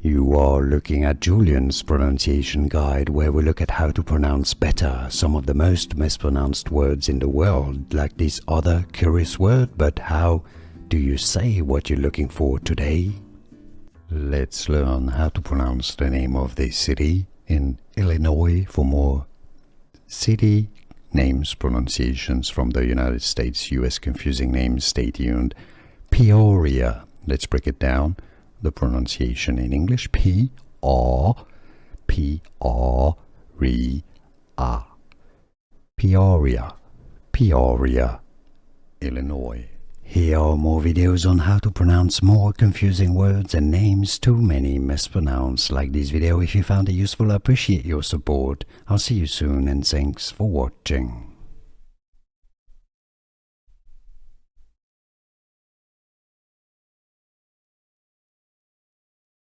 You are looking at Julian's pronunciation guide, where we look at how to pronounce better some of the most mispronounced words in the world, like this other curious word. But how do you say what you're looking for today? Let's learn how to pronounce the name of this city in Illinois. For more city names pronunciations from the United States, US confusing names, stay tuned. Peoria. Let's break it down. The pronunciation in English: P-R-P-R-E-A. Peoria, Peoria, Illinois. Here are more videos on how to pronounce more confusing words and names too many mispronounced. Like this video if you found it useful. I appreciate your support. I'll see you soon and thanks for watching.